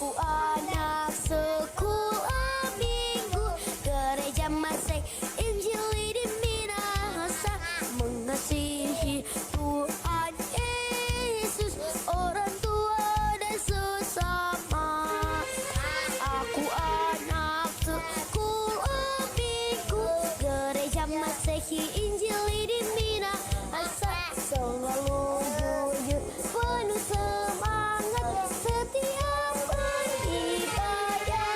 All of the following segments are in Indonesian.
Aku anak sekolah minggu gereja Masih Injil di Minahasa, mengasihi Tuhan Yesus, orang tua dan sesama. Aku anak sekolah minggu gereja Masehi Injil di Minahasa, selalu jujur penuh semangat setiap beribadah,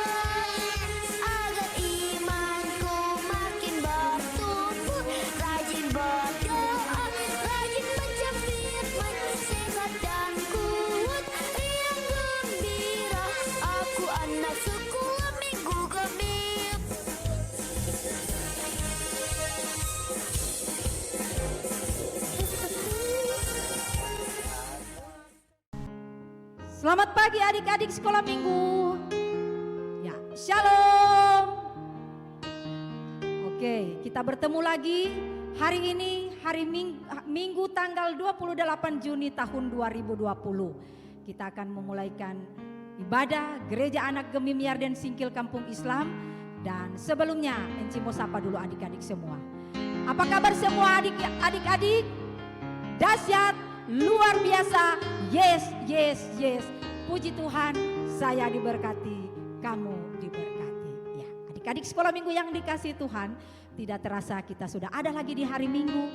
agar imanku makin bertumbuh, rajin berdoa, rajin baca firman, sehat dan kuat, riang gembira. Aku anak sekolah minggu Gemip. Selamat pagi adik-adik sekolah minggu. Ya, shalom. Oke, kita bertemu lagi hari ini, hari Minggu tanggal 28 Juni tahun 2020. Kita akan memulaikan ibadah Gereja Anak Gemim Yarden Singkil Kampung Islam. Dan sebelumnya, Enci mau sapa dulu adik-adik semua. Apa kabar semua adik-adik? Dahsyat, luar biasa, yes, yes, yes. Puji Tuhan, saya diberkati, kamu diberkati. Ya, adik-adik sekolah minggu yang dikasihi Tuhan, tidak terasa kita sudah ada lagi di hari Minggu,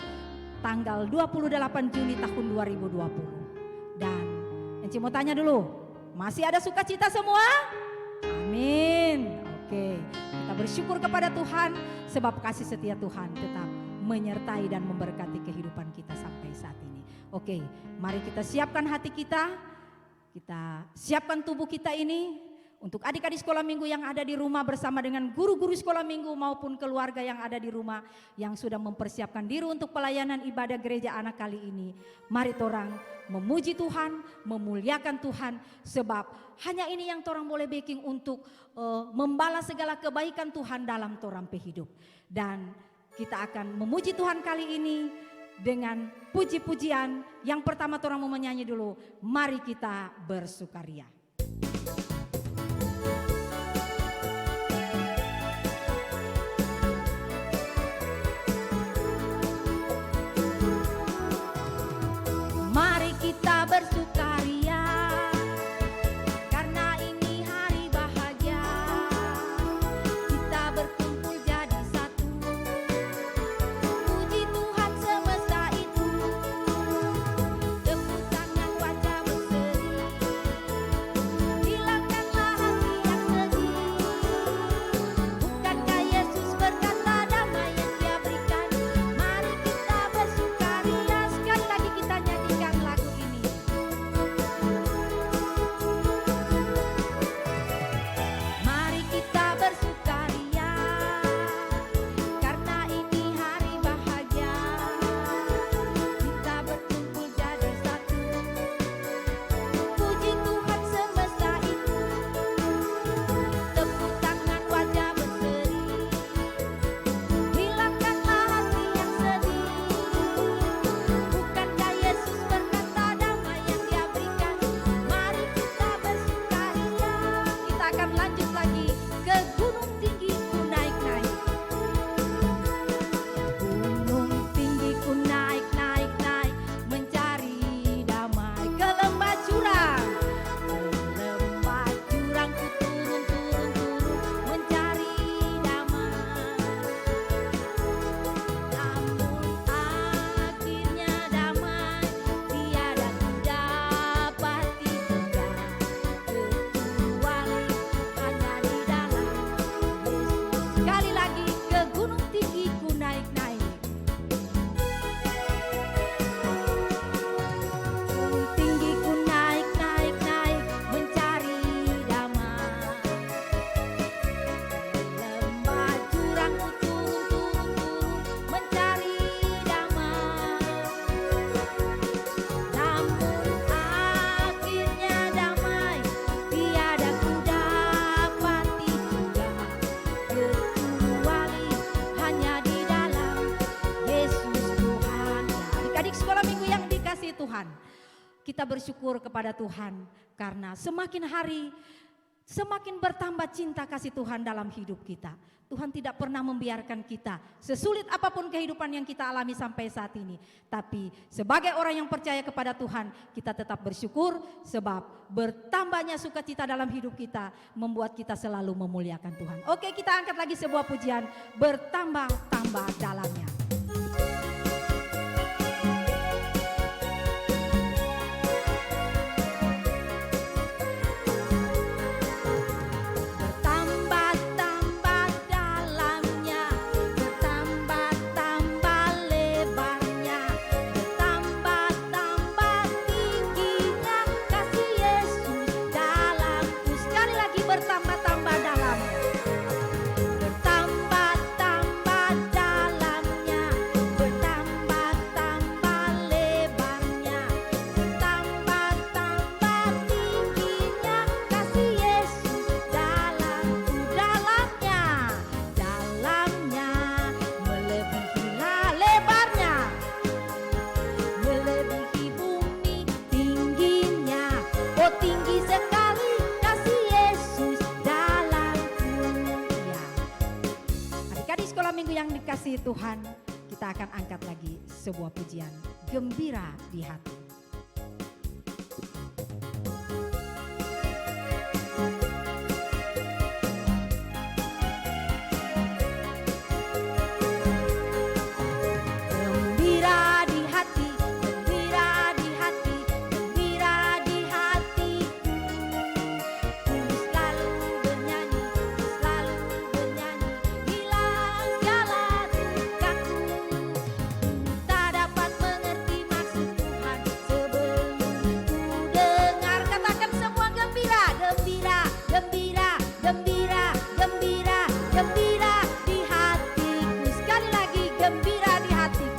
tanggal 28 Juni tahun 2020. Dan Enci mau tanya dulu, masih ada sukacita semua? Amin. Oke, kita bersyukur kepada Tuhan, sebab kasih setia Tuhan tetap menyertai dan memberkati kehidupan kita sampai saat ini. Oke, mari kita siapkan hati kita siapkan tubuh kita ini untuk adik-adik sekolah minggu yang ada di rumah bersama dengan guru-guru sekolah minggu maupun keluarga yang ada di rumah yang sudah mempersiapkan diri untuk pelayanan ibadah gereja anak kali ini. Mari torang memuji Tuhan, memuliakan Tuhan, sebab hanya ini yang torang boleh baking untuk membalas segala kebaikan Tuhan dalam torang hidup. Dan kita akan memuji Tuhan kali ini dengan puji-pujian. Yang pertama torang mau menyanyi dulu, mari kita bersukaria. Mari kita bersukaria, karena ini hari bahagia. Kita berkumpul jadi satu, puji Tuhan semesta itu. Tepuk tangan wajah berseri, hilangkanlah hati yang sedih. Bukankah Yesus berkata damai yang Dia berikan? Mari kita bersukaria. Sekali lagi kita nyanyikan lagu ini. Mari kita bersukaria, karena ini hari bahagia. Kita berkumpul jadi satu, puji Tuhan semesta itu. Tepuk tangan wajah berseri, hilangkanlah hati yang sedih. Bukankah Yesus berkata damai yang Dia berikan? Mari kita bersukaria. Kita akan lanjut lagi ke gunung tinggi ku naik-naik. Gunung tinggi ku naik-naik, mencari damai. Ke lembah jurang, ke lembah jurang ku turun, mencari damai. Namun akhirnya damai tiada ku dapati juga, kecuali hanya di dalam Yesus. Sekali lagi, ke gunung tinggi ku naik-naik. Gunung tinggi ku naik-naik, mencari damai. Lembah jurang ku turun, mencari damai. Namun akhirnya damai tiada ku dapati juga, kecuali hanya di dalam Yesus Tuhan. Ya, adik-adik sekolah minggu yang dikasihi Tuhan, kita bersyukur kepada Tuhan karena semakin hari semakin bertambah cinta kasih Tuhan dalam hidup kita. Tuhan tidak pernah membiarkan kita sesulit apapun kehidupan yang kita alami sampai saat ini. Tapi sebagai orang yang percaya kepada Tuhan, kita tetap bersyukur sebab bertambahnya sukacita dalam hidup kita membuat kita selalu memuliakan Tuhan. Oke, kita angkat lagi sebuah pujian, bertambah-tambah dalamnya. Tuhan, kita akan angkat lagi sebuah pujian, gembira di hati. Gembira di hati, gembira di hati, gembira di hatiku. Ku selalu bernyanyi, hilang segala dukaku. Tak dapat mengerti maksud Tuhan sebelum ku dengar. Katakan semua gembira, gembira, gembira, gembira, gembira, gembira di hatiku. Sekali lagi, gembira di hatiku.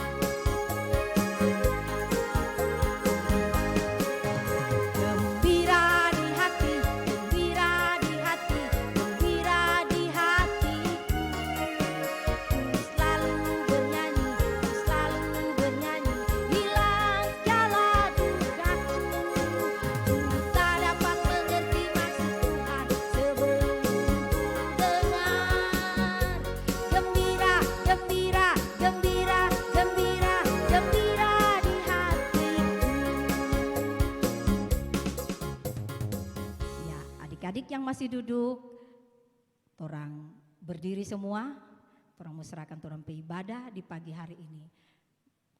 Gembira di hati, gembira di hati, gembira di hatiku. Ku selalu bernyanyi, hilang segala dukaku. Ku tak dapat mengerti maksud Tuhan sebelum ku dengar. Gembira, gembira, gembira, gembira, gembira di hatiku. Ya, adik-adik yang masih duduk, orang berdiri semua, orang mau serahkan orang ibadah di pagi hari ini.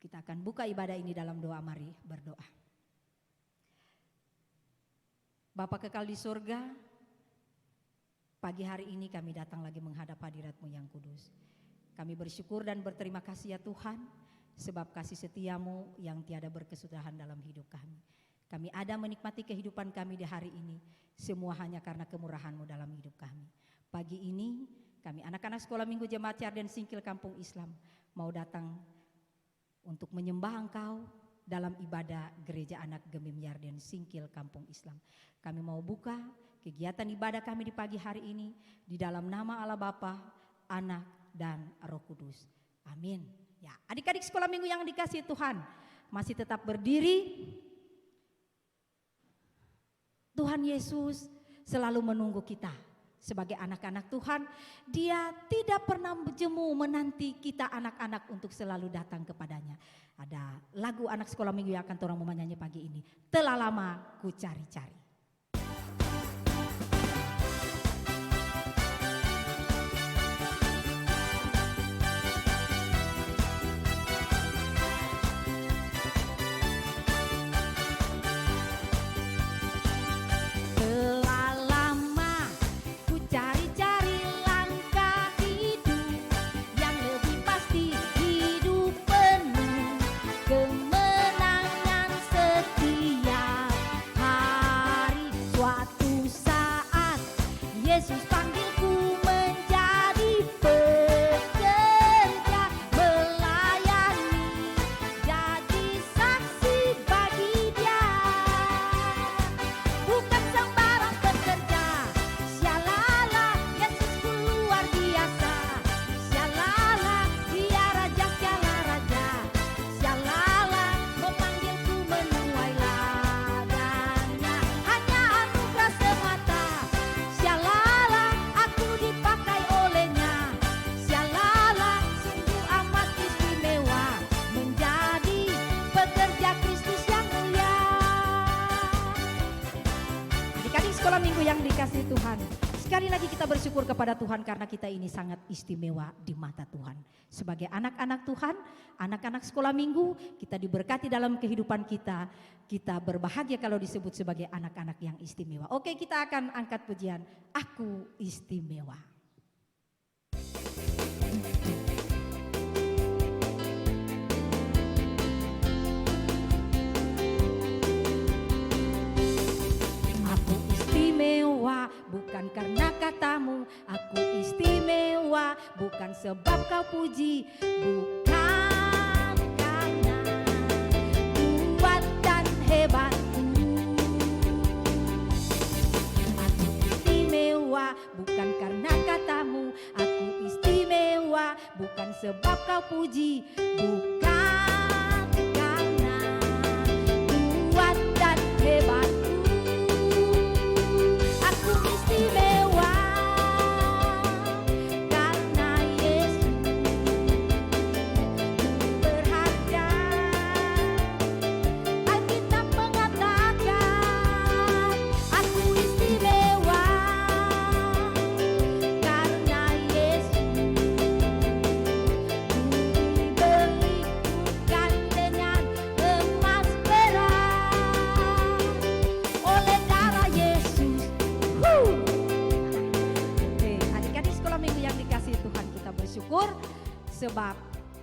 Kita akan buka ibadah ini dalam doa, mari berdoa. Bapa kekal di surga, pagi hari ini kami datang lagi menghadap hadirat-Mu yang kudus. Kami bersyukur dan berterima kasih ya Tuhan, sebab kasih setiamu yang tiada berkesudahan dalam hidup kami. Kami ada menikmati kehidupan kami di hari ini, semua hanya karena kemurahan-Mu dalam hidup kami. Pagi ini kami anak-anak sekolah minggu Jemaat Yarden Singkil Kampung Islam mau datang untuk menyembah Engkau dalam ibadah Gereja Anak Gemim Yarden Singkil Kampung Islam. Kami mau buka kegiatan ibadah kami di pagi hari ini di dalam nama Allah Bapa, Anak, dan Roh Kudus. Amin. Ya, adik-adik sekolah minggu yang dikasihi Tuhan, masih tetap berdiri. Tuhan Yesus selalu menunggu kita sebagai anak-anak Tuhan. Dia tidak pernah jemu menanti kita anak-anak untuk selalu datang kepadanya. Ada lagu anak sekolah minggu yang akan orang mau menyanyi pagi ini. Telah lama ku cari-cari. Telah lama ku cari-cari langkah hidup yang lebih pasti, hidup penuh kemenangan setiap hari. sekolah minggu yang dikasihi Tuhan, sekali lagi kita bersyukur kepada Tuhan karena kita ini sangat istimewa di mata Tuhan. Sebagai anak-anak Tuhan, anak-anak sekolah minggu, kita diberkati dalam kehidupan kita. Kita berbahagia kalau disebut sebagai anak-anak yang istimewa. Oke, kita akan angkat pujian, Aku Istimewa. Aku istimewa bukan karena katamu, aku istimewa bukan sebab kau puji, bukan karena kuat dan hebatku. Aku istimewa bukan karena katamu, aku istimewa bukan sebab kau puji, bukan karena kuat dan hebatku. Aku istimewa karena Yesus berharga. Alkitab mengatakan aku istimewa karena Yesus dibeli bukan dengan emas perak, oleh darah Yesus. Oke, adik-adik sekolah minggu yang dikasihi Tuhan, kita bersyukur sebab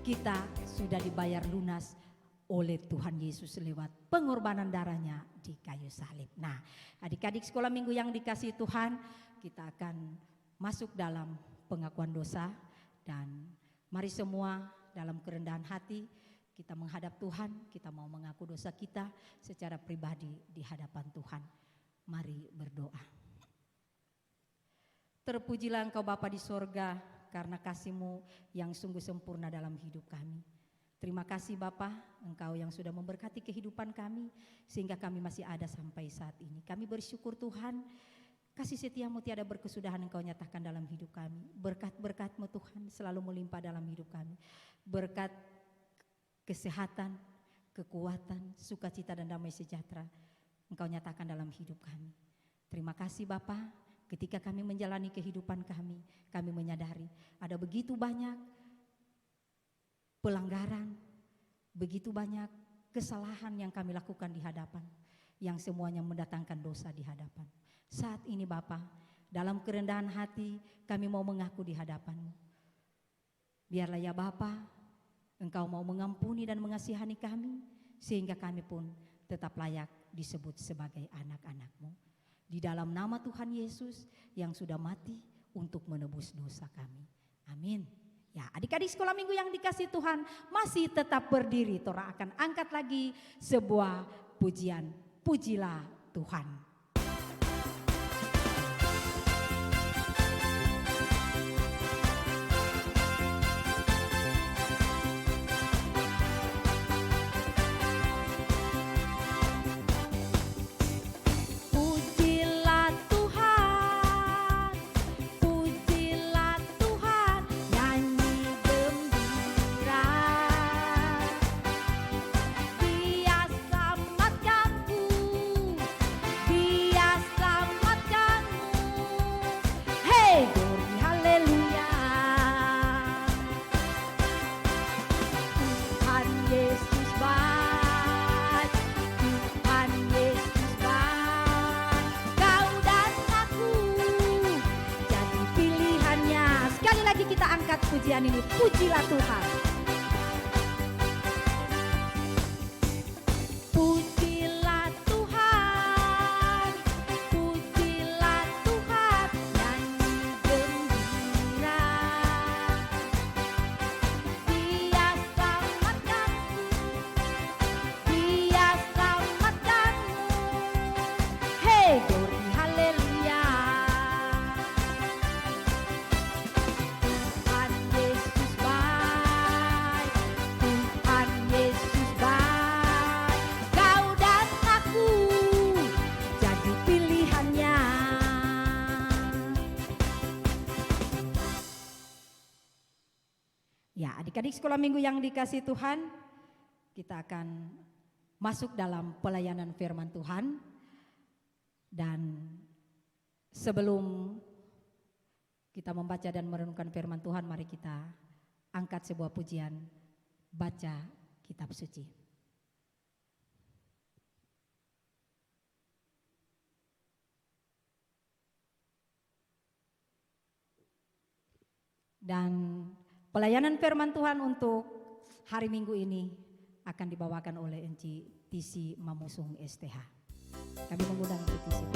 kita sudah dibayar lunas oleh Tuhan Yesus lewat pengorbanan darahnya di kayu salib. Nah, adik-adik sekolah minggu yang dikasihi Tuhan, kita akan masuk dalam pengakuan dosa dan mari semua dalam kerendahan hati kita menghadap Tuhan, kita mau mengaku dosa kita secara pribadi di hadapan Tuhan. Mari berdoa. Terpujilah Engkau Bapa di sorga karena kasih-Mu yang sungguh sempurna dalam hidup kami. Terima kasih Bapa, Engkau yang sudah memberkati kehidupan kami sehingga kami masih ada sampai saat ini. Kami bersyukur Tuhan, kasih setia-Mu tiada berkesudahan Engkau nyatakan dalam hidup kami. Berkat-berkat-Mu Tuhan selalu melimpah dalam hidup kami. Berkat kesehatan, kekuatan, sukacita dan damai sejahtera Engkau nyatakan dalam hidup kami. Terima kasih Bapa. Ketika kami menjalani kehidupan kami menyadari ada begitu banyak pelanggaran, begitu banyak kesalahan yang kami lakukan di hadapan, yang semuanya mendatangkan dosa di hadapan. Saat ini Bapa, dalam kerendahan hati kami mau mengaku di hadapan-Mu. Biarlah ya Bapa, Engkau mau mengampuni dan mengasihani kami, sehingga kami pun tetap layak disebut sebagai anak-anak-Mu. Di dalam nama Tuhan Yesus yang sudah mati untuk menebus dosa kami. Amin. Ya, adik-adik sekolah minggu yang dikasihi Tuhan masih tetap berdiri. Tora akan angkat lagi sebuah pujian. Pujilah Tuhan. Pujilah Tuhan, pujilah Tuhan, nyanyi gembira. Dia selamatkanku, Dia selamatkanmu. Hey, glory haleluya. Tuhan Yesus baik, Tuhan Yesus baik. Kau dan aku jadi pilihannya. Sekali lagi kita angkat pujian ini. Pujilah Tuhan. Pujilah Tuhan, pujilah Tuhan, nyanyi gembira. Dia selamatkanku, Dia selamatkanmu. Hey, glory haleluya. Tuhan Yesus baik, Tuhan Yesus baik. Kau dan aku jadi pilihannya. Ya, adik-adik sekolah minggu yang dikasihi Tuhan, kita akan masuk dalam pelayanan firman Tuhan. Dan Sebelum kita membaca dan merenungkan firman Tuhan, mari kita angkat sebuah pujian, baca kitab suci. Dan pelayanan firman Tuhan untuk hari Minggu ini akan dibawakan oleh Enci Tisi Mamusung STH. Kami mengundang Enci Tisi.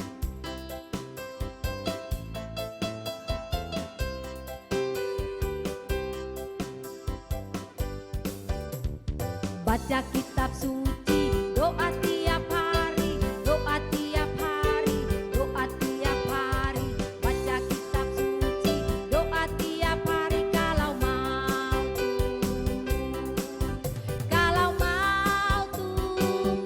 Baca kitab suci, doa tiap hari, doa tiap hari, doa tiap hari. Baca kitab suci, doa tiap hari kalau mau tumbuh, kalau mau tumbuh,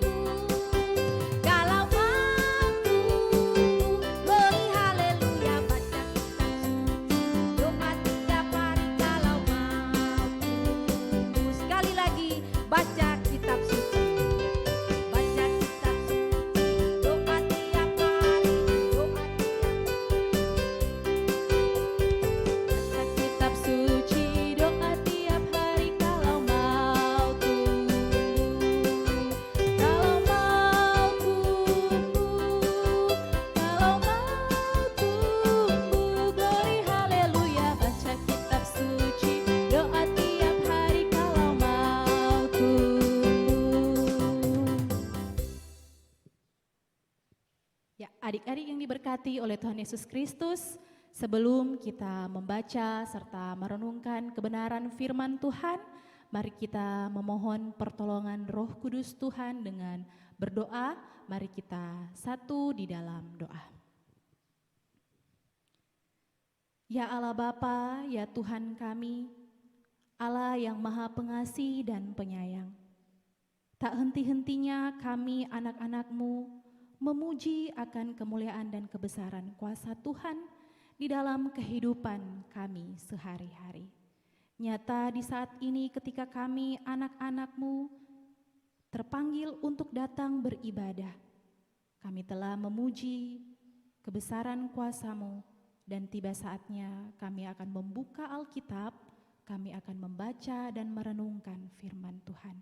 kalau mau tumbuh. Glory haleluya. Baca kitab suci, doa tiap hari kalau mau tumbuh. Sekali lagi, baca kitab suci, baca kitab suci, doa tiap hari, doa Baca kitab suci, doa tiap hari kalau mau tumbuh, kalau mau tumbuh, kalau mau tumbuh. Glory haleluya. Baca kitab suci, doa tiap hari kalau mau tumbuh. Ya, adik-adik yang diberkati oleh Tuhan Yesus Kristus, sebelum kita membaca serta merenungkan kebenaran firman Tuhan, mari kita memohon pertolongan Roh Kudus Tuhan dengan berdoa. Mari kita satu di dalam doa. Ya Allah Bapa, ya Tuhan kami, Allah yang Maha Pengasih dan Penyayang, tak henti-hentinya kami anak-anak-Mu memuji akan kemuliaan dan kebesaran kuasa Tuhan di dalam kehidupan kami sehari-hari. Nyata di saat ini ketika kami anak-anak-Mu terpanggil untuk datang beribadah, kami telah memuji kebesaran kuasa-Mu, dan tiba saatnya kami akan membuka Alkitab, kami akan membaca dan merenungkan firman Tuhan.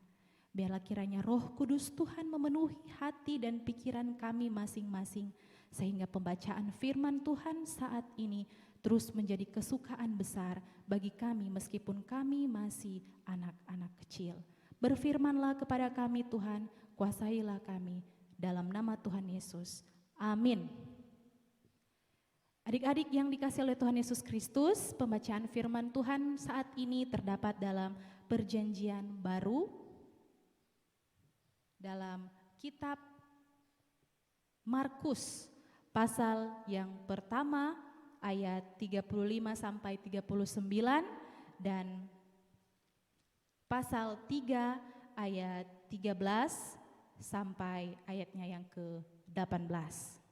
Biarlah kiranya Roh Kudus Tuhan memenuhi hati dan pikiran kami masing-masing, sehingga pembacaan firman Tuhan saat ini terus menjadi kesukaan besar bagi kami meskipun kami masih anak-anak kecil. Berfirmanlah kepada kami Tuhan, kuasailah kami dalam nama Tuhan Yesus. Amin. Adik-adik yang dikasihi oleh Tuhan Yesus Kristus, pembacaan firman Tuhan saat ini terdapat dalam Perjanjian Baru, dalam kitab Markus pasal yang pertama ayat 35 sampai 39 dan pasal 3 ayat 13 sampai ayatnya yang ke-18.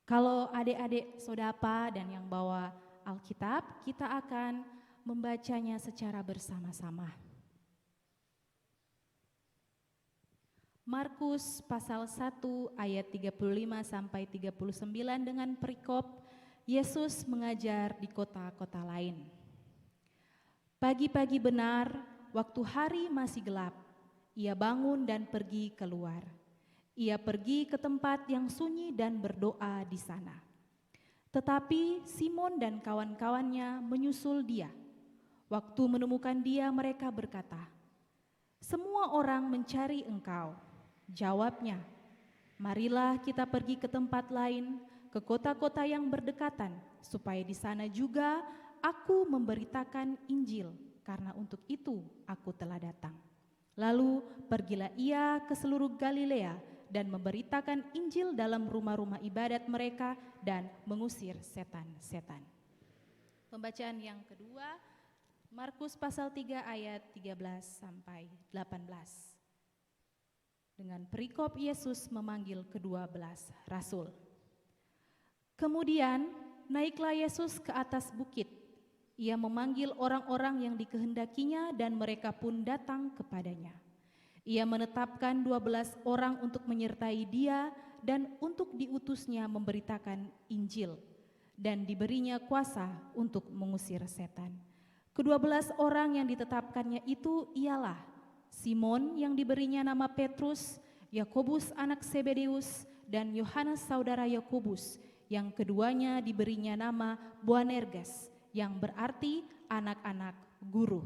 Kalau adik-adik sodapa dan yang bawa Alkitab, kita akan membacanya secara bersama-sama. Markus pasal 1 ayat 35 sampai 39 dengan perikop Yesus mengajar di kota-kota lain. Pagi-pagi benar, waktu hari masih gelap, ia bangun dan pergi keluar. Ia pergi ke tempat yang sunyi dan berdoa di sana. Tetapi Simon dan kawan-kawannya menyusul dia. Waktu menemukan dia, mereka berkata, "Semua orang mencari engkau." Jawabnya, "Marilah kita pergi ke tempat lain, ke kota-kota yang berdekatan, supaya di sana juga aku memberitakan Injil, karena untuk itu aku telah datang." Lalu pergilah ia ke seluruh Galilea dan memberitakan Injil dalam rumah-rumah ibadat mereka dan mengusir setan-setan. Pembacaan yang kedua, Markus pasal 3 ayat 13 sampai 18. Dengan perikop Yesus memanggil ke-12 rasul. Kemudian naiklah Yesus ke atas bukit. Ia memanggil orang-orang yang dikehendakinya dan mereka pun datang kepadanya. Ia menetapkan 12 orang untuk menyertai dia dan untuk diutusnya memberitakan Injil, dan diberinya kuasa untuk mengusir setan. Ke-12 orang yang ditetapkannya itu ialah Simon yang diberinya nama Petrus, Yakobus anak Zebedeus, dan Yohanes saudara Yakobus, yang keduanya diberinya nama Boanerges, yang berarti anak-anak guru.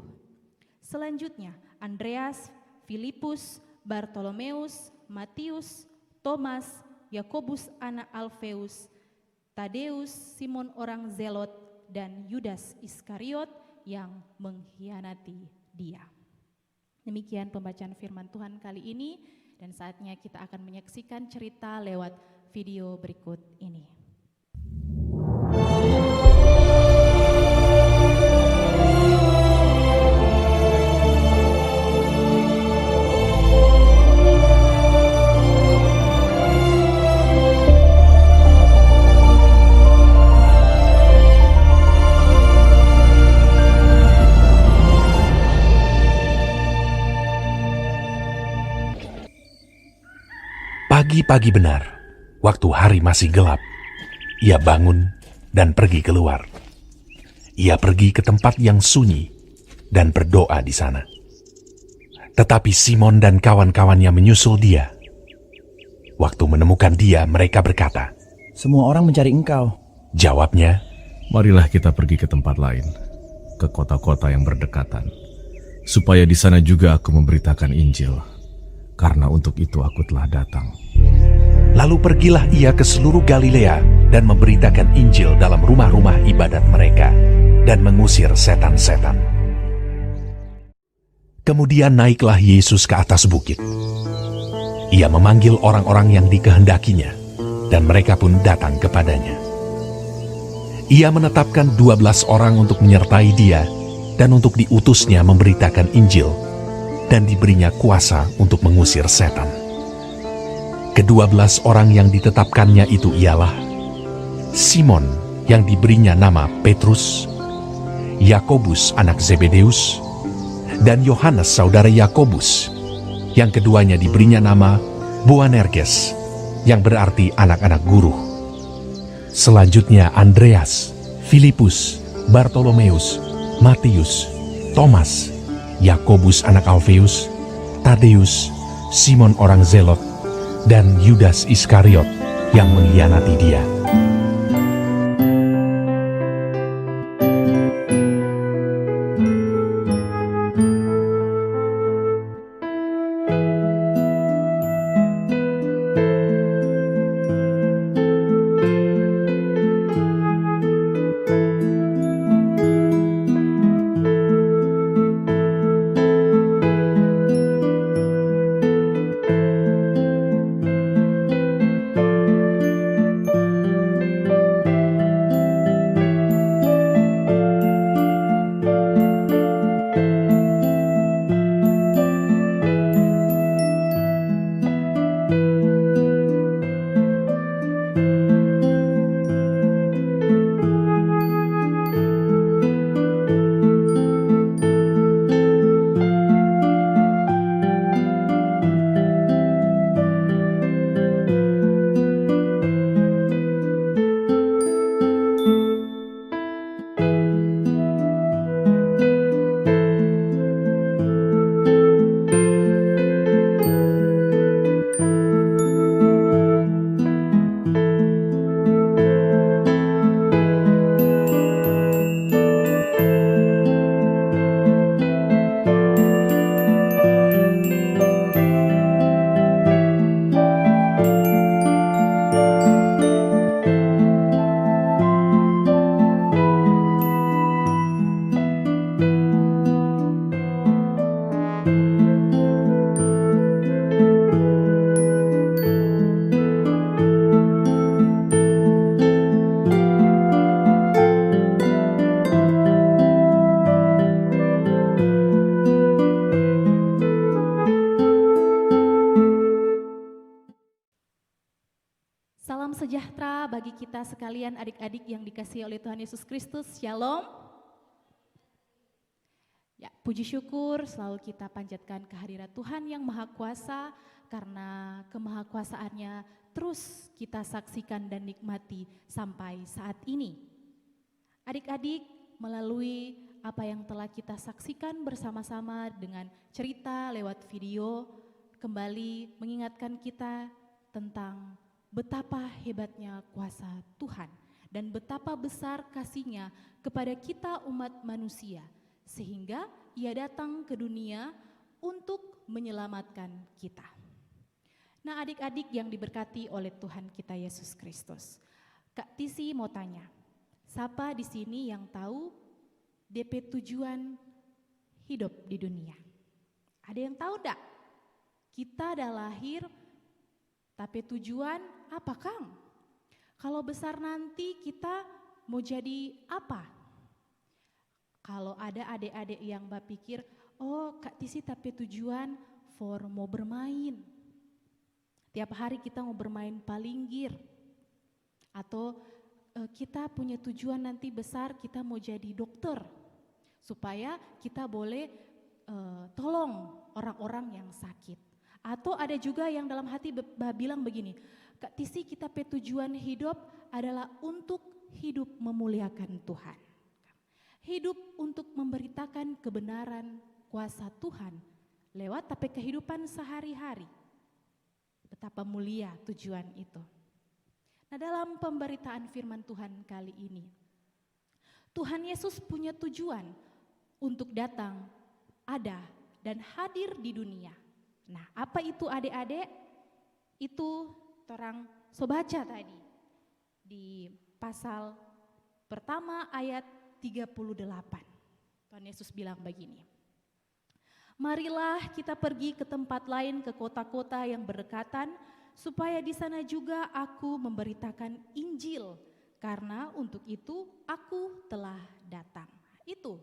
Selanjutnya Andreas, Filipus, Bartolomeus, Matius, Thomas, Yakobus anak Alfeus, Tadeus, Simon orang Zelot, dan Yudas Iskariot yang mengkhianati dia. Demikian pembacaan firman Tuhan kali ini, dan saatnya kita akan menyaksikan cerita lewat video berikut ini. Pagi-pagi benar, waktu hari masih gelap, ia bangun dan pergi keluar. Ia pergi ke tempat yang sunyi dan berdoa di sana. Tetapi Simon dan kawan-kawannya menyusul dia. Waktu menemukan dia, mereka berkata, "Semua orang mencari engkau." Jawabnya, "Marilah kita pergi ke tempat lain, ke kota-kota yang berdekatan, supaya di sana juga aku memberitakan Injil, karena untuk itu aku telah datang." Lalu pergilah ia ke seluruh Galilea dan memberitakan Injil dalam rumah-rumah ibadat mereka dan mengusir setan-setan. Kemudian naiklah Yesus ke atas bukit. Ia memanggil orang-orang yang dikehendakinya, dan mereka pun datang kepadanya. Ia menetapkan 12 orang untuk menyertai dia dan untuk diutusnya memberitakan Injil, dan diberinya kuasa untuk mengusir setan. Ke-12 orang yang ditetapkannya itu ialah Simon yang diberinya nama Petrus, Yakobus anak Zebedeus, dan Yohanes saudara Yakobus, yang keduanya diberinya nama Boanerges, yang berarti anak-anak guru. Selanjutnya Andreas, Filipus, Bartolomeus, Matius, Thomas, Yakobus anak Alfeus, Tadeus, Simon orang Zelot, dan Yudas Iskariot yang mengkhianati dia. Salam sejahtera bagi kita sekalian adik-adik yang dikasihi oleh Tuhan Yesus Kristus. Shalom. Ya, Puji syukur selalu kita panjatkan kehadirat Tuhan yang Maha Kuasa, karena kemahakuasaannya terus kita saksikan dan nikmati sampai saat ini. Adik-adik, melalui apa yang telah kita saksikan bersama-sama dengan cerita lewat video, kembali mengingatkan kita tentang betapa hebatnya kuasa Tuhan dan betapa besar kasih-Nya kepada kita umat manusia, sehingga Ia datang ke dunia untuk menyelamatkan kita. Nah, adik-adik yang diberkati oleh Tuhan kita Yesus Kristus, Kak Tisi mau tanya, siapa di sini yang tahu DP tujuan hidup di dunia? Ada yang tahu enggak? Kita dah lahir, tapi tujuan apa, Kang? Kalau besar nanti kita mau jadi apa? Kalau ada adik-adik yang berpikir, oh Kak Tisi tapi tujuan mau bermain. Tiap hari kita mau bermain palinggir. Atau kita punya tujuan nanti besar kita mau jadi dokter. Supaya kita boleh tolong orang-orang yang sakit. Atau ada juga yang dalam hati bilang begini, Kak Tisi kita tujuan hidup adalah untuk hidup memuliakan Tuhan. Hidup untuk memberitakan kebenaran kuasa Tuhan lewat tapi kehidupan sehari-hari. Betapa mulia tujuan itu. Nah, dalam pemberitaan firman Tuhan kali ini, Tuhan Yesus punya tujuan untuk datang, ada, dan hadir di dunia. Nah, apa itu adik-adik? Itu orang baca tadi di pasal pertama ayat 38. Tuhan Yesus bilang begini, marilah kita pergi ke tempat lain, ke kota-kota yang berdekatan, supaya di sana juga aku memberitakan Injil, karena untuk itu aku telah datang. Itu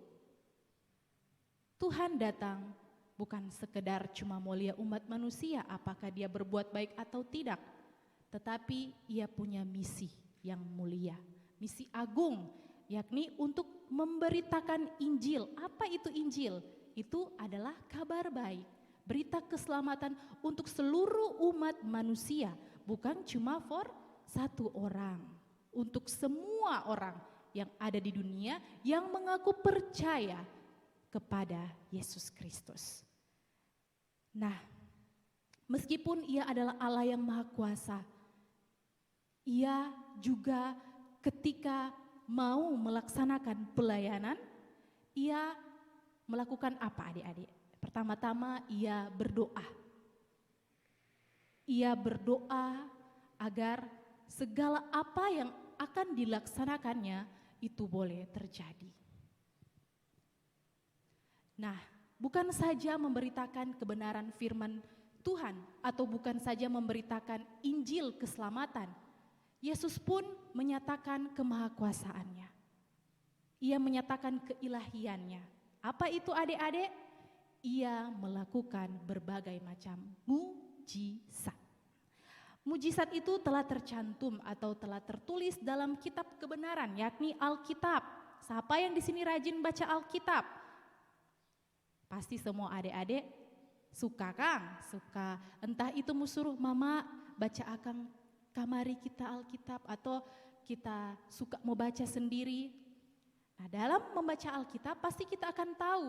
Tuhan datang bukan sekedar cuma mulia umat manusia, apakah dia berbuat baik atau tidak, tetapi ia punya misi yang mulia, misi agung, yakni untuk memberitakan Injil. Apa itu Injil? Itu adalah kabar baik, berita keselamatan untuk seluruh umat manusia, bukan cuma for satu orang, untuk semua orang yang ada di dunia yang mengaku percaya kepada Yesus Kristus. Nah, meskipun Ia adalah Allah yang Maha Kuasa, Ia juga ketika mau melaksanakan pelayanan, Ia melakukan apa adik-adik? Pertama-tama Ia berdoa. Ia berdoa agar segala apa yang akan dilaksanakannya itu boleh terjadi. Nah, bukan saja memberitakan kebenaran firman Tuhan atau bukan saja memberitakan Injil keselamatan, Yesus pun menyatakan kemahakuasaannya. Ia menyatakan keilahiannya. Apa itu adik-adik? Ia melakukan berbagai macam mujizat. Mujizat itu telah tercantum atau telah tertulis dalam kitab kebenaran, yakni Alkitab. Siapa yang di sini rajin baca Alkitab? Pasti semua adik-adik suka, Kang? Suka. Entah itu mau suruh mama baca akang kamari kita Alkitab, atau kita suka mau baca sendiri. Nah, dalam membaca Alkitab pasti kita akan tahu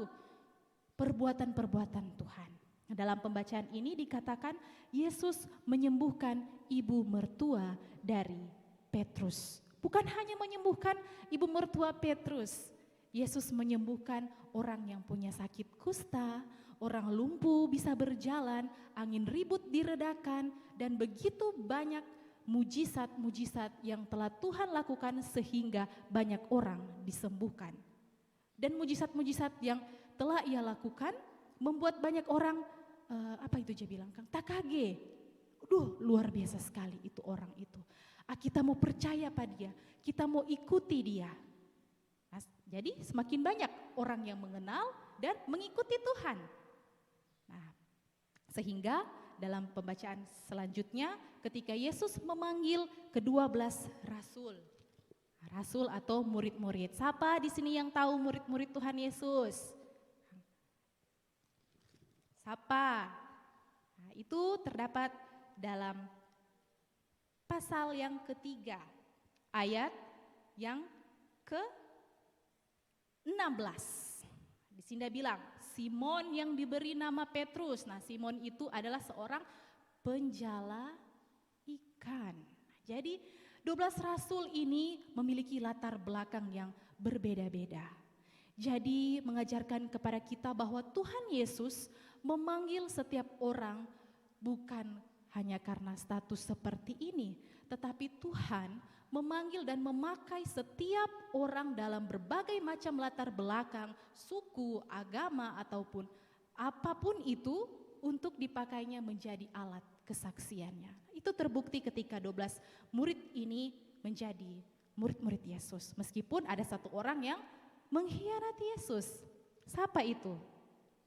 perbuatan-perbuatan Tuhan. Nah, dalam pembacaan ini dikatakan Yesus menyembuhkan ibu mertua dari Petrus. Bukan hanya menyembuhkan ibu mertua Petrus, Yesus menyembuhkan orang yang punya sakit kusta, orang lumpuh bisa berjalan, angin ribut diredakan, dan begitu banyak mujizat-mujizat yang telah Tuhan lakukan sehingga banyak orang disembuhkan. Dan mujizat-mujizat yang telah Ia lakukan membuat banyak orang, apa itu dia bilang, Kang? Takage. Luar biasa sekali itu orang itu. Kita mau percaya pada dia, kita mau ikuti dia. Nah, jadi semakin banyak orang yang mengenal dan mengikuti Tuhan. Nah, sehingga dalam pembacaan selanjutnya ketika Yesus memanggil ke-12 rasul. Rasul atau murid-murid. Siapa di sini yang tahu murid-murid Tuhan Yesus? Apa? Nah, itu terdapat dalam pasal yang ketiga, ayat yang ke-16. Di sini dia bilang, Simon yang diberi nama Petrus. Nah, Simon itu adalah seorang penjala ikan. Jadi 12 rasul ini memiliki latar belakang yang berbeda-beda. Jadi mengajarkan kepada kita bahwa Tuhan Yesus memanggil setiap orang bukan hanya karena status seperti ini, tetapi Tuhan memanggil dan memakai setiap orang dalam berbagai macam latar belakang, suku, agama, ataupun apapun itu untuk dipakainya menjadi alat kesaksiannya. Itu terbukti ketika 12 murid ini menjadi murid-murid Yesus. Meskipun ada satu orang yang mengkhianati Yesus. Siapa itu?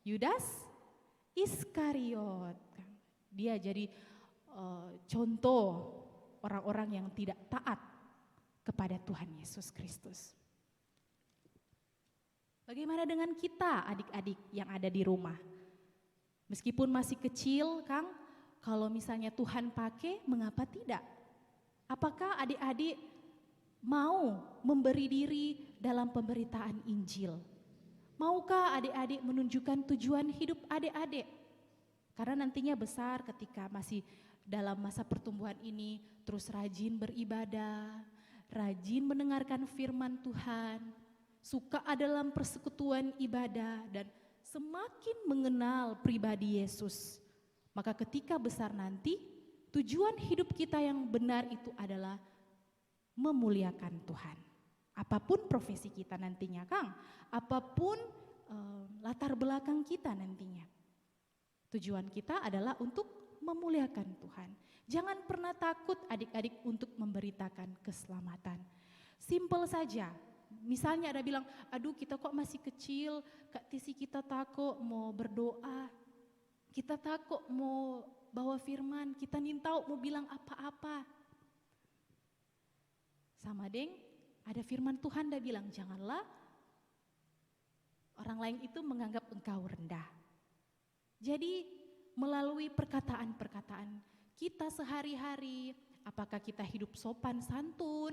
Yudas Iskariot. Dia jadi contoh orang-orang yang tidak taat kepada Tuhan Yesus Kristus. Bagaimana dengan kita adik-adik yang ada di rumah? Meskipun masih kecil, Kang, kalau misalnya Tuhan pakai, mengapa tidak? Apakah adik-adik mau memberi diri dalam pemberitaan Injil? Maukah adik-adik menunjukkan tujuan hidup adik-adik? Karena nantinya besar ketika masih dalam masa pertumbuhan ini terus rajin beribadah, rajin mendengarkan firman Tuhan, suka dalam persekutuan ibadah dan semakin mengenal pribadi Yesus. Maka ketika besar nanti tujuan hidup kita yang benar itu adalah memuliakan Tuhan. Apapun profesi kita nantinya, Kang, apapun latar belakang kita nantinya. Tujuan kita adalah untuk memuliakan Tuhan. Jangan pernah takut adik-adik untuk memberitakan keselamatan. Simple saja. Misalnya ada bilang, aduh kita kok masih kecil, Kak Tisi kita takut mau berdoa. Kita takut mau bawa firman, kita nintau mau bilang apa-apa. Sama deng, ada firman Tuhan dia bilang, janganlah orang lain itu menganggap engkau rendah. Jadi melalui perkataan-perkataan kita sehari-hari, apakah kita hidup sopan santun,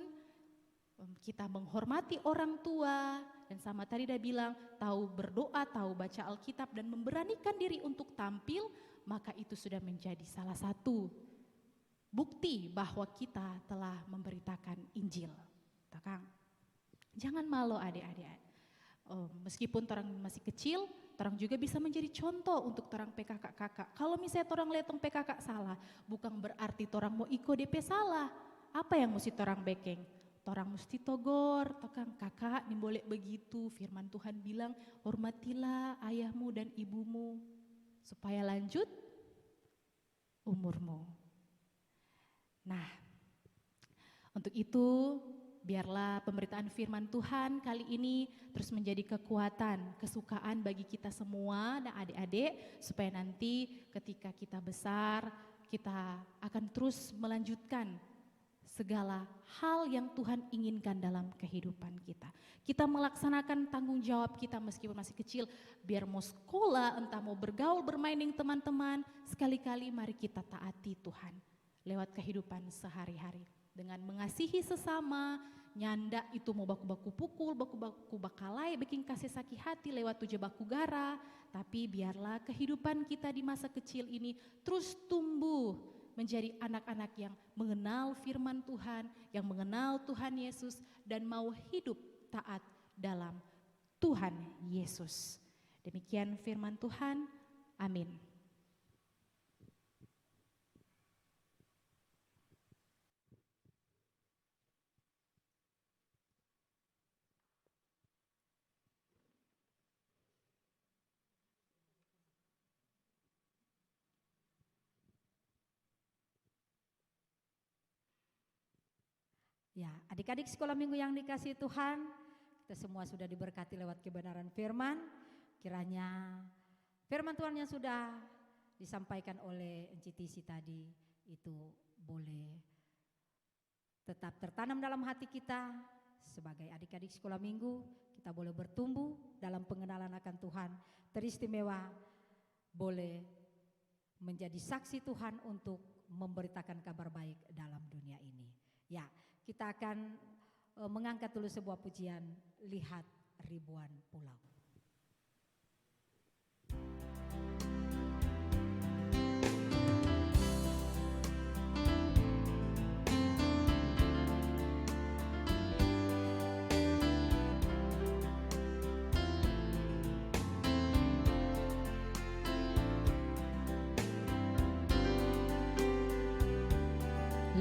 kita menghormati orang tua, dan sama tadi dia bilang tahu berdoa, tahu baca Alkitab dan memberanikan diri untuk tampil, maka itu sudah menjadi salah satu bukti bahwa kita telah memberitakan Injil. Kang, jangan malu adik-adik. Meskipun orang masih kecil, orang juga bisa menjadi contoh untuk orang PKK kakak. Kalau misalnya orang lihat orang PKK salah, bukan berarti orang mau ikut DP salah. Apa yang mesti orang bekeng? Orang mesti togor, tokang kakak ini boleh begitu. Firman Tuhan bilang, hormatilah ayahmu dan ibumu supaya lanjut umurmu. Nah, untuk itu biarlah pemberitaan firman Tuhan kali ini terus menjadi kekuatan, kesukaan bagi kita semua dan adik-adik, supaya nanti ketika kita besar, kita akan terus melanjutkan segala hal yang Tuhan inginkan dalam kehidupan kita. Kita melaksanakan tanggung jawab kita meskipun masih kecil, biar mau sekolah, entah mau bergaul, bermain dengan teman-teman, sekali-kali mari kita taati Tuhan lewat kehidupan sehari-hari. Dengan mengasihi sesama, nyanda itu mau baku-baku pukul, baku-baku bakalai, bikin kasih sakit hati lewat 7 baku gara. Tapi biarlah kehidupan kita di masa kecil ini terus tumbuh menjadi anak-anak yang mengenal firman Tuhan, yang mengenal Tuhan Yesus dan mau hidup taat dalam Tuhan Yesus. Demikian firman Tuhan, amin. Ya, adik-adik sekolah minggu yang dikasihi Tuhan, kita semua sudah diberkati lewat kebenaran firman. Kiranya firman Tuhan yang sudah disampaikan oleh Enci Tisi tadi itu boleh tetap tertanam dalam hati kita. Sebagai adik-adik sekolah minggu, kita boleh bertumbuh dalam pengenalan akan Tuhan. Teristimewa boleh menjadi saksi Tuhan untuk memberitakan kabar baik dalam dunia ini. Ya, kita akan mengangkat dulu sebuah pujian, Lihat Ribuan Pulau.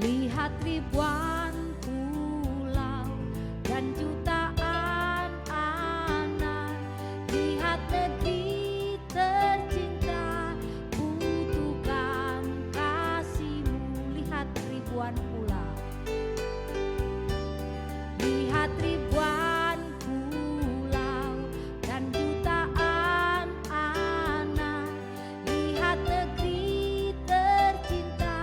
Lihat ribuan pulau dan jutaan anak, lihat negeri tercinta, butuhkan kasih-Mu. Lihat ribuan pulau, lihat ribuan pulau dan jutaan anak, lihat negeri tercinta,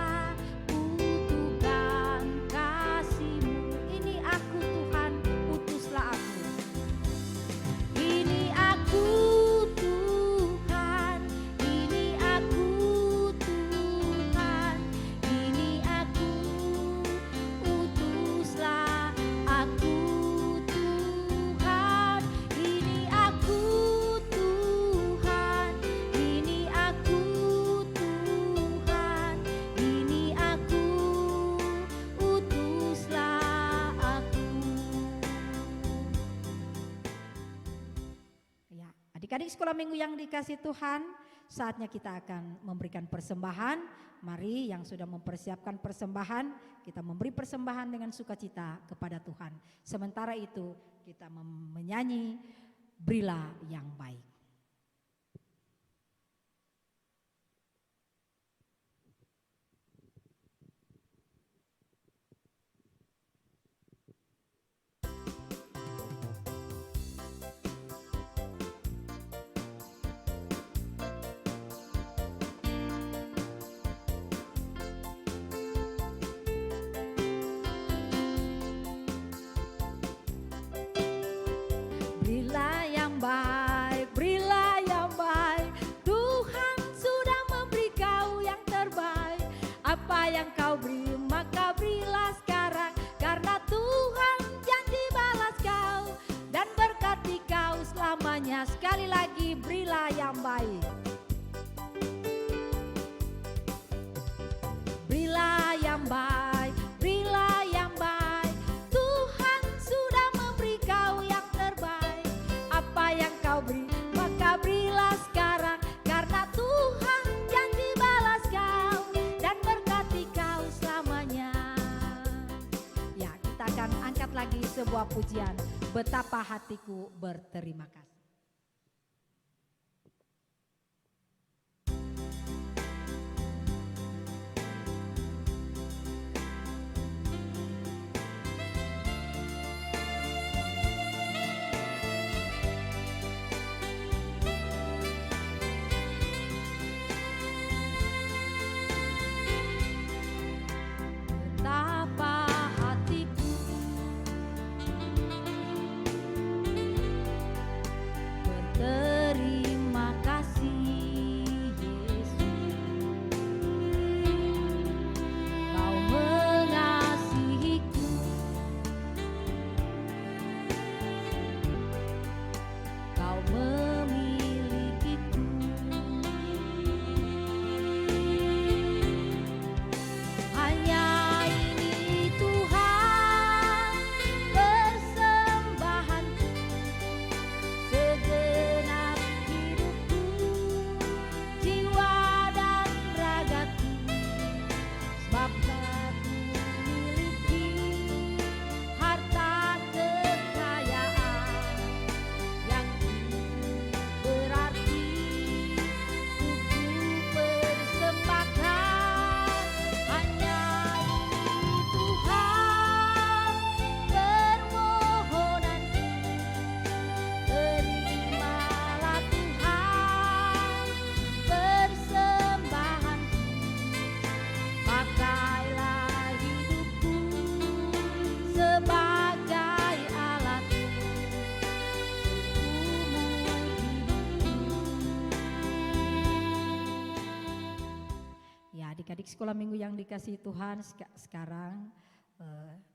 Adik-adik sekolah minggu yang dikasih Tuhan, saatnya kita akan memberikan persembahan. Mari yang sudah mempersiapkan persembahan, kita memberi persembahan dengan sukacita kepada Tuhan. Sementara itu kita menyanyi Berilah yang Baik. Berilah yang baik, berilah yang baik. Tuhan sudah memberi kau yang terbaik. Apa yang kau beri maka berilah sekarang, karena Tuhan janji balas kau dan berkati kau selamanya. Sekali lagi, berilah yang baik. Berilah yang baik, berilah yang baik. Tuhan sudah memberi kau yang terbaik. Apa yang kau beri maka berilah sekarang, karena Tuhan janji balas kau dan berkati kau selamanya. Ya, kita akan angkat lagi sebuah pujian, Betapa Hatiku Berterima Kasih. Betapa hatiku Adik-adik sekolah minggu yang dikasihi Tuhan, sekarang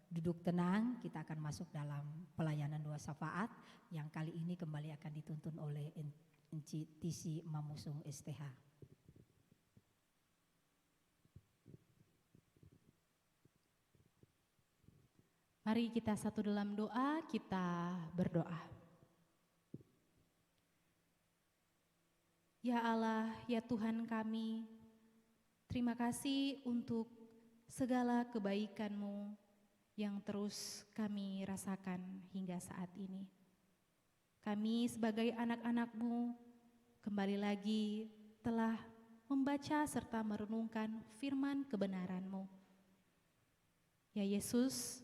duduk tenang, kita akan masuk dalam pelayanan doa syafaat yang kali ini kembali akan dituntun oleh Enci Tisi Mamusung STH. Mari kita satu dalam doa, kita berdoa. Ya Allah, ya Tuhan kami, terima kasih untuk segala kebaikan-Mu yang terus kami rasakan hingga saat ini. Kami sebagai anak-anak-Mu kembali lagi telah membaca serta merenungkan firman kebenaran-Mu. Ya Yesus,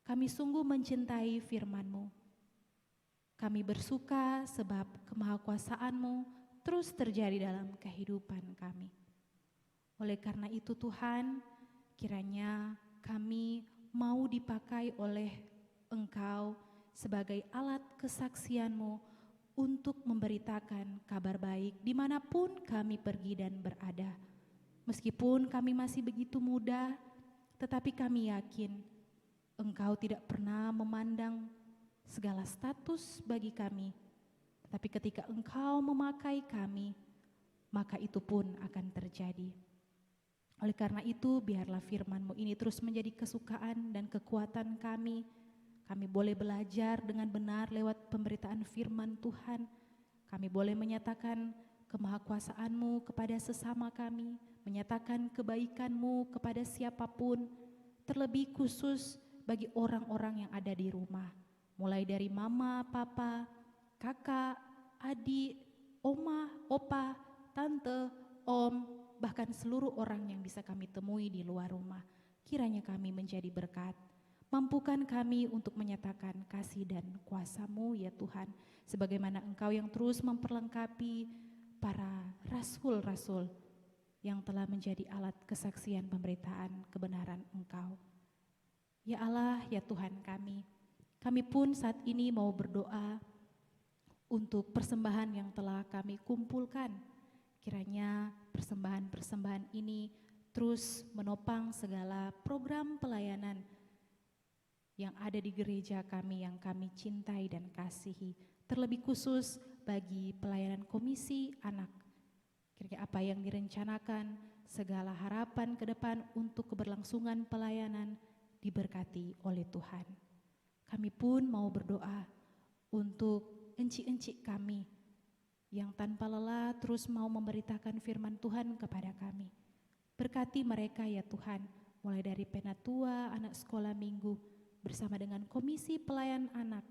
kami sungguh mencintai firman-Mu. Kami bersuka sebab kemahakuasaan-Mu terus terjadi dalam kehidupan kami. Oleh karena itu Tuhan, kiranya kami mau dipakai oleh Engkau sebagai alat kesaksian-Mu untuk memberitakan kabar baik dimanapun kami pergi dan berada. Meskipun kami masih begitu muda, tetapi kami yakin Engkau tidak pernah memandang segala status bagi kami, tetapi ketika Engkau memakai kami, maka itu pun akan terjadi. Oleh karena itu, biarlah firman-Mu ini terus menjadi kesukaan dan kekuatan kami. Kami boleh belajar dengan benar lewat pemberitaan firman Tuhan. Kami boleh menyatakan kemahakuasaan-Mu kepada sesama kami, menyatakan kebaikan-Mu kepada siapapun, terlebih khusus bagi orang-orang yang ada di rumah, mulai dari mama, papa, kakak, adik, oma, opa, tante, om, bahkan seluruh orang yang bisa kami temui di luar rumah. Kiranya kami menjadi berkat. Mampukan kami untuk menyatakan kasih dan kuasa-Mu ya Tuhan, sebagaimana Engkau yang terus memperlengkapi para rasul-rasul yang telah menjadi alat kesaksian pemberitaan kebenaran Engkau. Ya Allah, ya Tuhan kami pun saat ini mau berdoa untuk persembahan yang telah kami kumpulkan. Kiranya persembahan-persembahan ini terus menopang segala program pelayanan yang ada di gereja kami yang kami cintai dan kasihi. Terlebih khusus bagi pelayanan komisi anak. Kira-kira apa yang direncanakan, segala harapan ke depan untuk keberlangsungan pelayanan diberkati oleh Tuhan. Kami pun mau berdoa untuk encik-encik kami yang tanpa lelah terus mau memberitakan firman Tuhan kepada kami. Berkati mereka ya Tuhan, mulai dari penatua, anak sekolah minggu, bersama dengan komisi pelayan anak,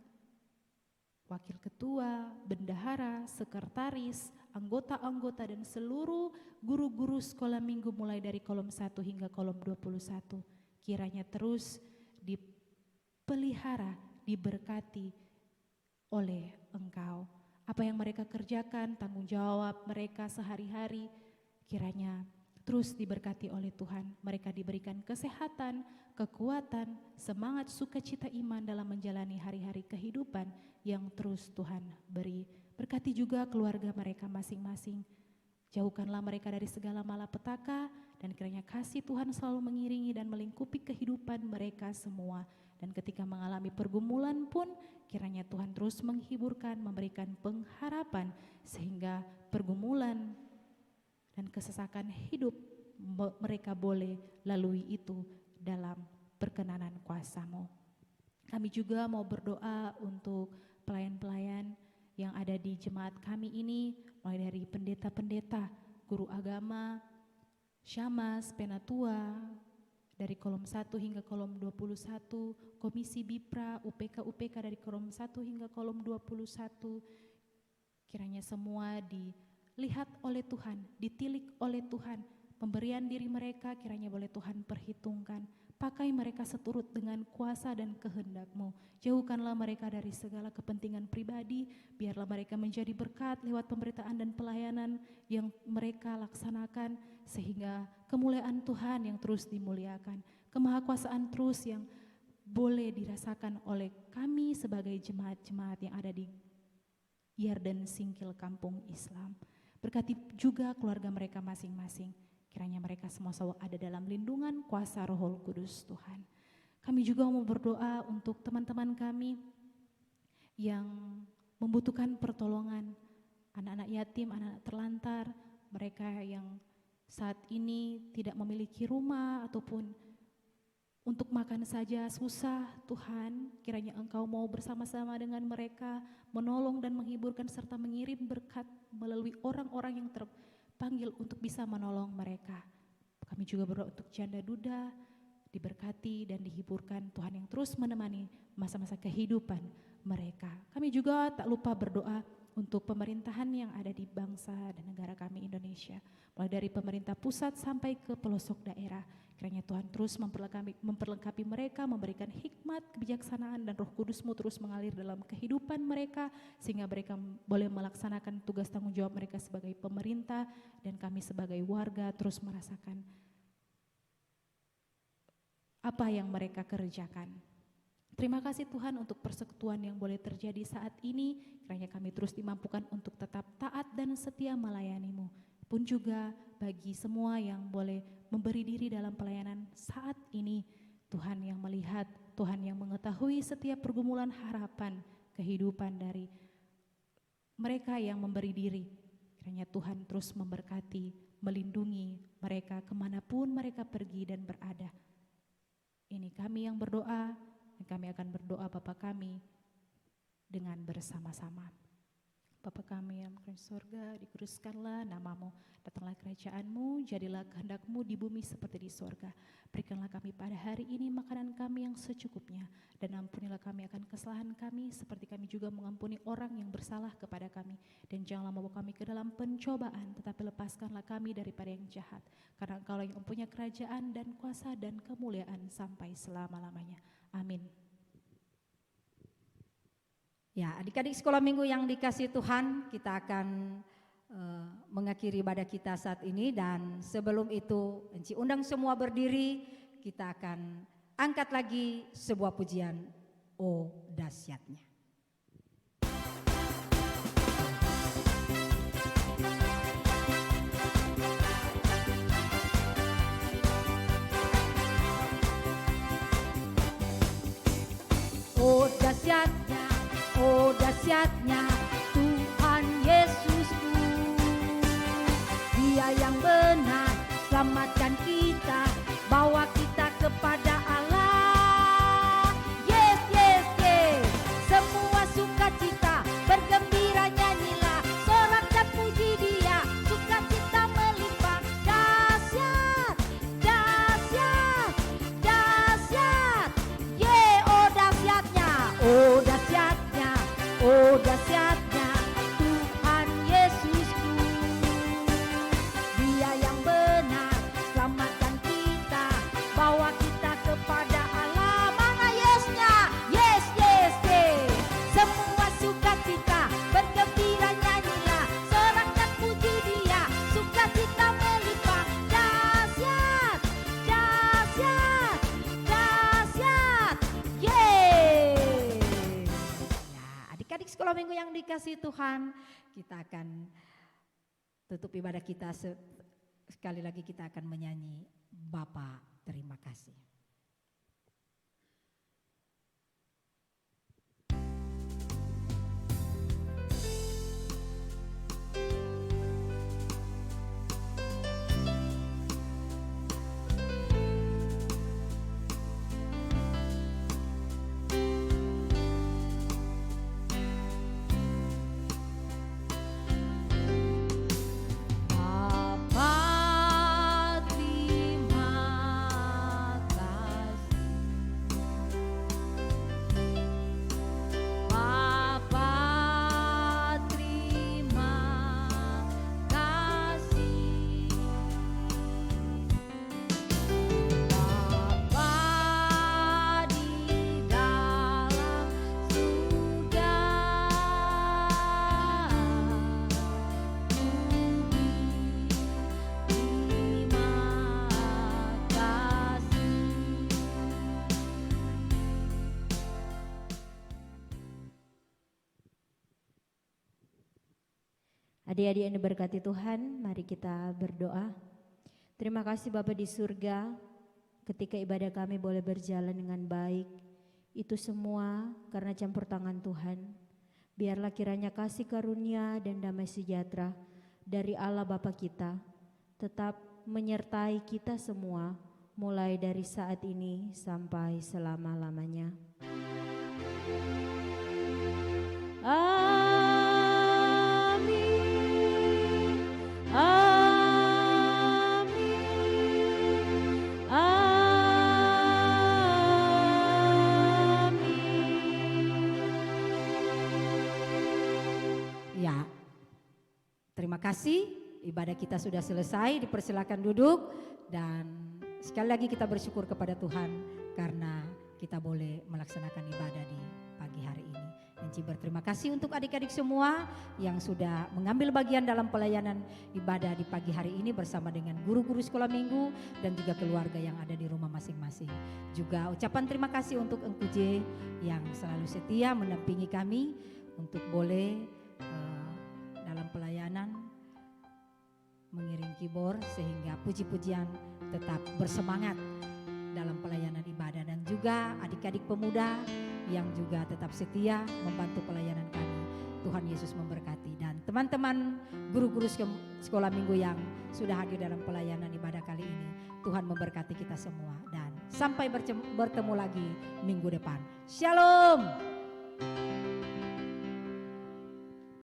wakil ketua, bendahara, sekretaris, anggota-anggota dan seluruh guru-guru sekolah minggu mulai dari kolom 1 hingga kolom 21. Kiranya terus dipelihara, diberkati oleh Engkau. Apa yang mereka kerjakan, tanggung jawab mereka sehari-hari, kiranya terus diberkati oleh Tuhan. Mereka diberikan kesehatan, kekuatan, semangat, sukacita iman dalam menjalani hari-hari kehidupan yang terus Tuhan beri. Berkati juga keluarga mereka masing-masing. Jauhkanlah mereka dari segala malapetaka, dan kiranya kasih Tuhan selalu mengiringi dan melingkupi kehidupan mereka semua. Dan ketika mengalami pergumulan pun, kiranya Tuhan terus menghiburkan, memberikan pengharapan, sehingga pergumulan dan kesesakan hidup mereka boleh lalui itu dalam perkenanan kuasa-Mu. Kami juga mau berdoa untuk pelayan-pelayan yang ada di jemaat kami ini, mulai dari pendeta-pendeta, guru agama, syamas, penatua, dari kolom 1 hingga kolom 21, komisi BIPRA, UPK dari kolom 1 hingga kolom 21, kiranya semua dilihat oleh Tuhan, ditilik oleh Tuhan, pemberian diri mereka kiranya boleh Tuhan perhitungkan. Pakai mereka seturut dengan kuasa dan kehendak-Mu. Jauhkanlah mereka dari segala kepentingan pribadi, biarlah mereka menjadi berkat lewat pemberitaan dan pelayanan yang mereka laksanakan, sehingga kemuliaan Tuhan yang terus dimuliakan, kemahakuasaan terus yang boleh dirasakan oleh kami sebagai jemaat-jemaat yang ada di Yarden Singkil Kampung Islam. Berkati juga keluarga mereka masing-masing. Kiranya mereka semua selalu ada dalam lindungan kuasa Roh Kudus Tuhan. Kami juga mau berdoa untuk teman-teman kami yang membutuhkan pertolongan, anak-anak yatim, anak-anak terlantar, mereka yang saat ini tidak memiliki rumah ataupun untuk makan saja susah. Tuhan, kiranya Engkau mau bersama-sama dengan mereka, menolong dan menghiburkan serta mengirim berkat melalui orang-orang yang terpanggil untuk bisa menolong mereka. Kami juga berdoa untuk janda duda, diberkati dan dihiburkan Tuhan yang terus menemani masa-masa kehidupan mereka. Kami juga tak lupa berdoa untuk pemerintahan yang ada di bangsa dan negara kami Indonesia. Mulai dari pemerintah pusat sampai ke pelosok daerah. Kiranya Tuhan terus memperlengkapi mereka, memberikan hikmat, kebijaksanaan dan Roh Kudus-Mu terus mengalir dalam kehidupan mereka. Sehingga mereka boleh melaksanakan tugas tanggung jawab mereka sebagai pemerintah dan kami sebagai warga terus merasakan apa yang mereka kerjakan. Terima kasih Tuhan untuk persekutuan yang boleh terjadi saat ini. Kiranya kami terus dimampukan untuk tetap taat dan setia melayani-Mu. Pun juga bagi semua yang boleh memberi diri dalam pelayanan saat ini. Tuhan yang melihat, Tuhan yang mengetahui setiap pergumulan harapan kehidupan dari mereka yang memberi diri. Kiranya Tuhan terus memberkati, melindungi mereka kemanapun mereka pergi dan berada. Ini kami yang berdoa, dan kami akan berdoa Bapa kami dengan bersama-sama. Bapa kami yang di surga, dikuduskanlah nama-Mu, datanglah kerajaan-Mu, jadilah kehendak-Mu di bumi seperti di surga. Berikanlah kami pada hari ini makanan kami yang secukupnya, dan ampunilah kami akan kesalahan kami, seperti kami juga mengampuni orang yang bersalah kepada kami. Dan janganlah membawa kami ke dalam pencobaan, tetapi lepaskanlah kami daripada yang jahat. Karena Engkau yang mempunyai kerajaan dan kuasa dan kemuliaan sampai selama-lamanya. Amin. Ya, adik-adik sekolah minggu yang dikasih Tuhan, kita akan mengakhiri ibadah kita saat ini. Dan sebelum itu, Enci undang semua berdiri, kita akan angkat lagi sebuah pujian, "Oh Dahsyatnya". Oh dahsyatnya, oh dahsyatnya Tuhan Yesusku. Dia yang benar selamatkan kita, bawa kita kepada Allah. Yes, yes, yes. Semua sukacita, bergembira nyanyilah, sorakkan puji Dia, sukacita melimpah. Dahsyat, dahsyat, dahsyat. Ye, oh dahsyatnya, oh dahsyatnya, oh dahsyatnya Tuhan Yesusku. Dia yang benar selamatkan kita, bawa kita kepada Allah. Mana yesnya? Yes, yes, yes. Semua sukacita, bergembira nyanyilah, sorakkan puji Dia, sukacita melimpah. Dahsyat, dahsyat, dahsyat. Yeay. Ya, adik-adik sekolah minggu yang dikasih Tuhan, kita akan tutup ibadah kita. Sekali lagi kita akan menyanyi Bapa terima kasih. Bapa terima kasih. Bapa terima kasih. Bapa di dalam surga, terima kasih. Adik-adik yang diberkati Tuhan, mari kita berdoa. Terima kasih Bapa di surga, ketika ibadah kami boleh berjalan dengan baik, itu semua karena campur tangan Tuhan. Biarlah kiranya kasih karunia dan damai sejahtera dari Allah Bapa kita tetap menyertai kita semua, mulai dari saat ini sampai selama-lamanya. Amin. Amin. Amin. Ya, terima kasih. Ibadah kita sudah selesai, dipersilakan duduk. Dan sekali lagi kita bersyukur kepada Tuhan karena kita boleh melaksanakan ibadah di pagi hari ini. Enci berterima kasih untuk adik-adik semua yang sudah mengambil bagian dalam pelayanan ibadah di pagi hari ini bersama dengan guru-guru sekolah minggu dan juga keluarga yang ada di rumah masing-masing. Juga ucapan terima kasih untuk Engku J yang selalu setia mendampingi kami untuk boleh dalam pelayanan mengiring keyboard sehingga puji-pujian tetap bersemangat dalam pelayanan ibadah, dan juga adik-adik pemuda yang juga tetap setia membantu pelayanan kami. Tuhan Yesus memberkati, dan teman-teman guru-guru sekolah minggu yang sudah hadir dalam pelayanan ibadah kali ini, Tuhan memberkati kita semua dan sampai bertemu lagi minggu depan. Shalom.